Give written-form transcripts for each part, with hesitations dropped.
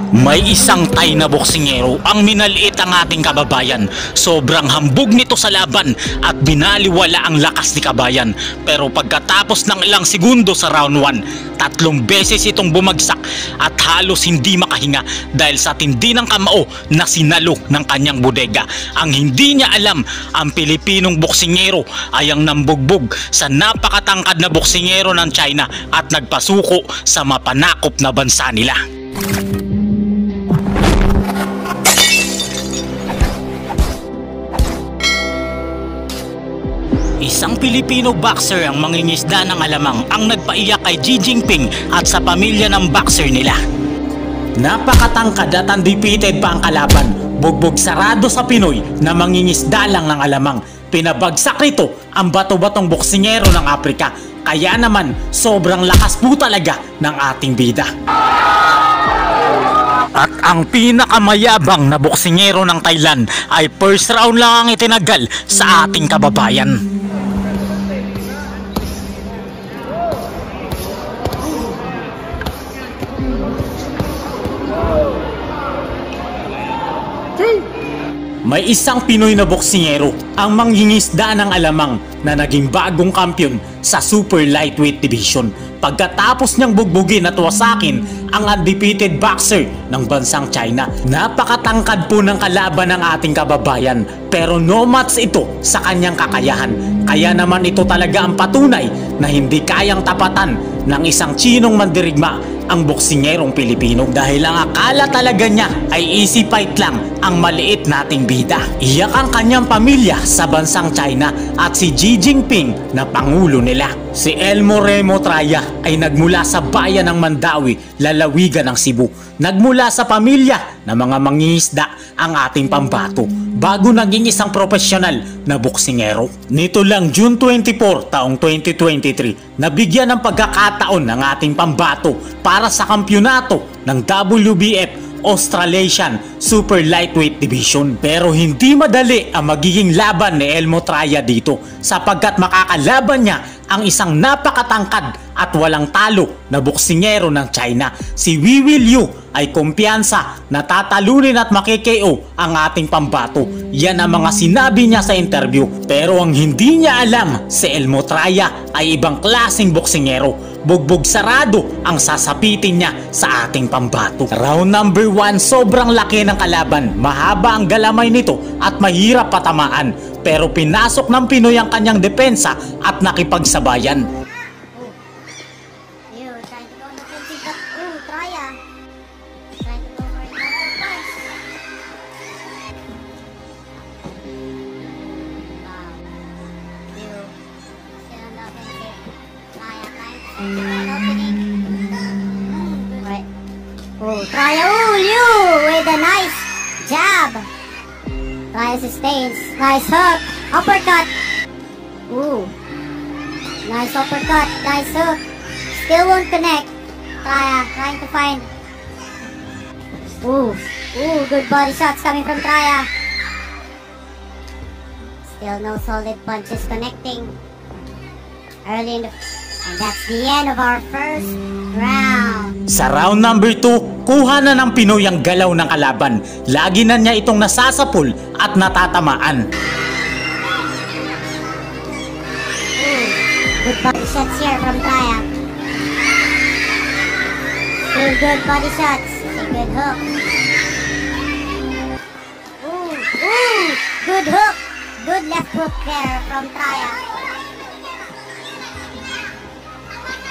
May isang Thai na boksingero ang minaliit ang ating kababayan. Sobrang hambog nito sa laban at binaliwala ang lakas ni kabayan. Pero pagkatapos ng ilang segundo sa round 1, 3 beses itong bumagsak at halos hindi makahinga dahil sa tindi ng kamao na sinalo ng kanyang bodega. Ang hindi niya alam, ang Pilipinong boksingero ay ang nambugbog sa napakatangkad na boksingero ng China at nagpasuko sa mapanakop na bansa nila. Isang Pilipino boxer ang mangingisda ng alamang ang nagpaiyak kay Xi Jinping at sa pamilya ng boxer nila. Napakatangkad at undefeated pa ang kalaban. Bugbog sarado sa Pinoy na mangingisda lang ng alamang. Pinabagsak nito ang bato-batong boksingero ng Afrika. Kaya naman sobrang lakas po talaga ng ating bida. At ang pinakamayabang na boksingero ng Thailand ay first round lang ang itinagal sa ating kababayan. May isang Pinoy na boksingero ang mangingisda ng alamang na naging bagong kampiyon sa Super Lightweight Division pagkatapos niyang bugbugin at wasakin ang undefeated boxer ng bansang China. Napakatangkad po ng kalaban ng ating kababayan pero no match ito sa kanyang kakayahan. Kaya naman ito talaga ang patunay na hindi kayang tapatan ng isang Chinong mandirigma ang boksingerong Pilipino dahil ang akala talaga niya ay easy fight lang ang maliit nating bida. Iyak ang kanyang pamilya sa bansang China at si Xi Jinping na pangulo nila. Si Elmo Remo Traya ay nagmula sa bayan ng Mandawi, lalawigan ng Cebu. Nagmula sa pamilya na mga mangingisda ang ating pambato bago naging isang profesional na boksingero. Nito lang June 24 taong 2023, nabigyan ng pagkakataon ng ating pambato para sa kampyonato ng WBF Australasian Super Lightweight Division. Pero hindi madali ang magiging laban ni Elmo Traya dito sapagkat makakalaban niya ang isang napakatangkad at walang talo na boksingero ng China. Si Wiwi Liu ay kumpiyansa na tatalunin at makikeo ang ating pambato. Yan ang mga sinabi niya sa interview. Pero ang hindi niya alam, si Elmo Traya ay ibang klaseng boksingero. Bugbog sarado ang sasapitin niya sa ating pambato. Round number 1, sobrang laki ng kalaban. Mahaba ang galamay nito at mahirap patamaan. Pero pinasok ng Pinoy ang kanyang depensa at nakipagsabayan. Traya, Liu with a nice jab. Traya sustains. Nice hook. Uppercut. Nice uppercut. Nice hook. Still won't connect. Traya trying to find. Good body shots coming from Traya. Still no solid punches connecting. Early in the... And that's the end of our first round. Sa round number 2, kuha na ng Pinoy ang galaw ng kalaban. Lagi na niya itong nasasapul at natatamaan. Good body shots here from Traya. Still good body shots. A good hook. Good hook. Good left hook there from Traya.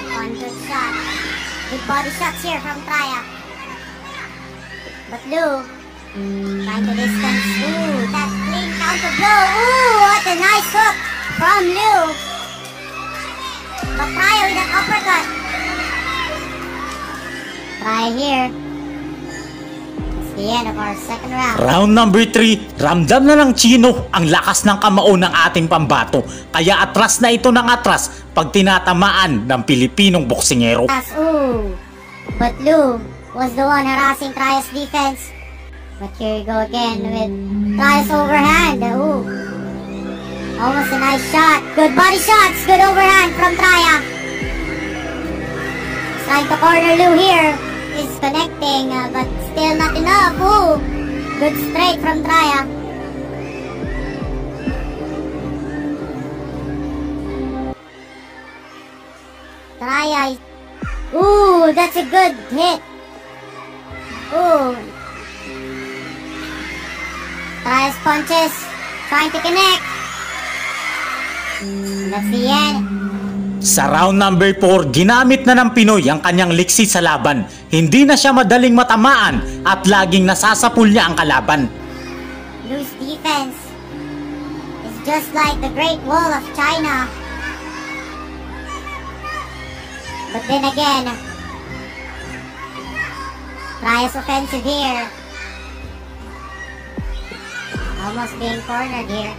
One good shot. Good body shots here from Traya. But Liu trying to distance. That clean counter blow. What a nice hook from Liu. But Traya with an uppercut. Traya here. It's the end of our second round. Round number 3, ramdam na ng Chino ang lakas ng kamao ng ating pambato. Kaya atras na ito ng atras pag tinatamaan ng Pilipinong boksingero. But Liu was the one harassing Traya's defense. But here you go again with Traya's overhand. Almost a nice shot. Good body shots. Good overhand from Traya. Trying to corner Liu here. is connecting, but still not enough. Ooh, good straight from Traya. Traya. Ooh, that's a good hit. Ooh. Traya's punches, trying to connect. That's the end. Sa round number 4, ginamit na ng Pinoy ang kanyang liksi sa laban. Hindi na siya madaling matamaan at laging nasasapul niya ang kalaban. Loose defense is just like the Great Wall of China. But then again, Traya's offensive here. Almost being cornered here.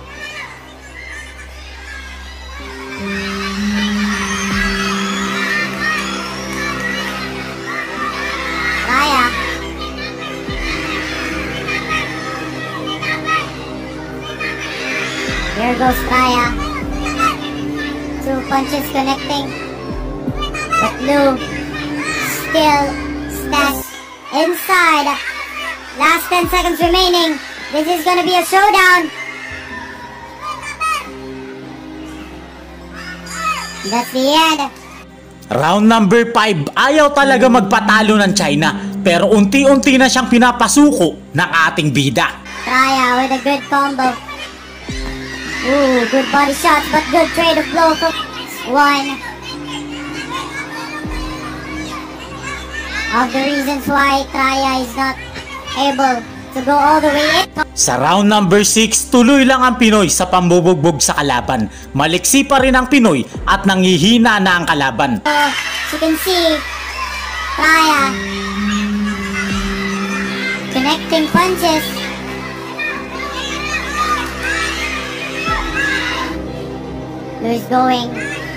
Traya. Here goes Traya. Two punches connecting. But Lou still stands inside. Last 10 seconds remaining. This is gonna be a showdown. That's the end. Round number 5, ayaw talaga magpatalo ng China, pero unti-unti na siyang pinapasuko ng ating bida. Traya with a good combo. Ooh, good body shots, but good trade of blow from one of the reasons why Traya is not able to go all the way in. Sa round number 6, tuloy lang ang Pinoy sa pambubugbog sa kalaban. Maliksi pa rin ang Pinoy at nangihina na ang kalaban. As you can see, Traya connecting punches. Lou is going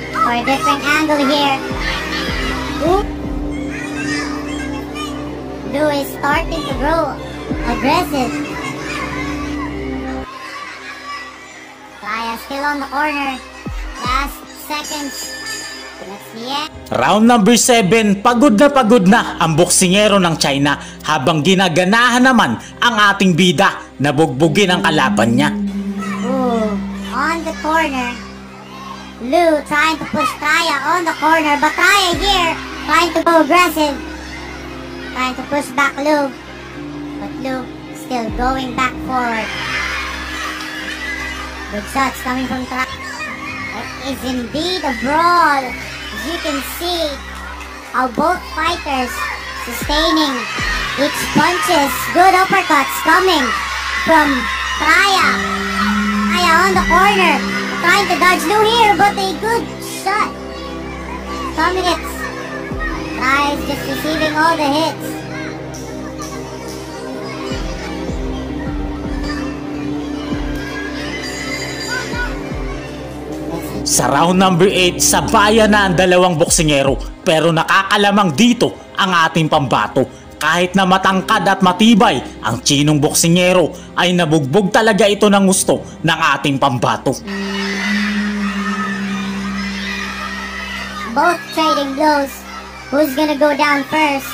for a different angle here. Ooh. Lou is starting to grow aggressive. Traya still on the corner. Last seconds. That's the end. Round number 7, pagod na ang boksingero ng China habang ginaganahan naman ang ating bida na bugbugin ang kalaban niya. Ooh, on the corner. Lou trying to push Traya on the corner, but Traya here trying to go aggressive. Trying to push back Lou. But Lou still going back forward. Good shots coming from Traya. It is indeed a brawl. As you can see how both fighters sustaining each punches. Good uppercuts coming from Traya. Traya on the corner. Trying to dodge Lou here, but a good shot. Some hits. Traya is just receiving all the hits. Sa round number 8, sabayan na ang dalawang boksingero pero nakakalamang dito ang ating pambato. Kahit na matangkad at matibay ang Chinong boksingero ay nabugbog talaga ito ng gusto ng ating pambato. Both trading blows. Who's gonna go down first?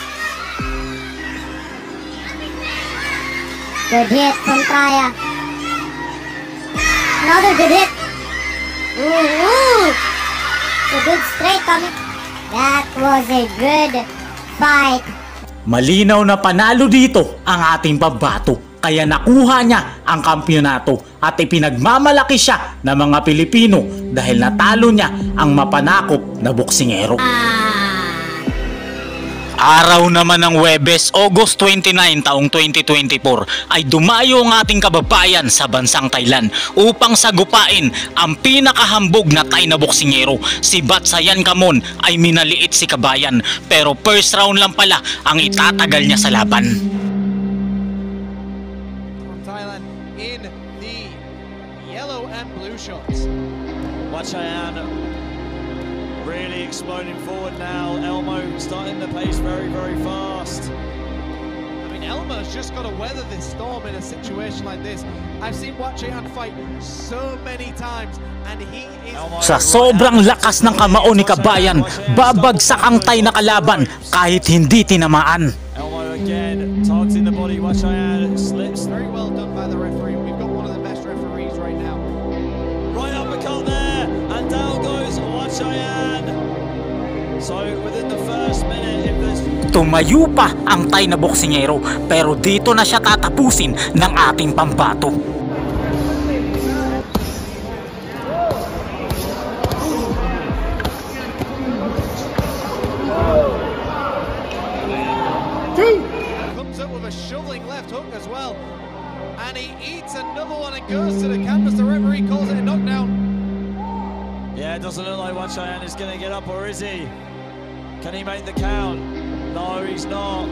Good hit from Traya. Another good hit. Ooh. A good straight coming. That was a good fight. Malinaw na panalo dito ang ating pambato kaya nakuha niya ang kampyonato at ipinagmamalaki siya ng mga Pilipino dahil natalo niya ang mapanakop na boksingero. Araw naman ng Huwebes, August 29 taong 2024 ay dumayo ang ating kababayan sa bansang Thailand upang sagupain ang pinakahambog na Thai na boksingero. Si Batsayan Kamon ay minaliit si kabayan pero first round lang pala ang itatagal niya sa laban. Thailand in the yellow and blue shorts. Batsayan really exploding forward now. Elmo starting the pace very, very fast. I mean, Elmo Someone's just got to weather this storm in a situation like this. I've seen Wachayan fight so many times, and he is... Sa sobrang lakas ng kamao ni Kabayan, babagsak ang Thai na kalaban kahit hindi tinamaan. Elmo again, targeting the body. Wachayan slips. Very well done by the referee. We've got one of the best referees right now. Right uppercut there, and down goes Wachayan. So within the first minute, if there's... Tumayo pa ang Thai na boksingero, pero dito na siya tatapusin ng ating pambato. Comes up with a shoveling left hook as well, and he eats another one and goes to the canvas. The referee calls it a knockdown. Yeah, it doesn't look like Wachayan is going to get up, or is he? Can he make the count? No, he's not.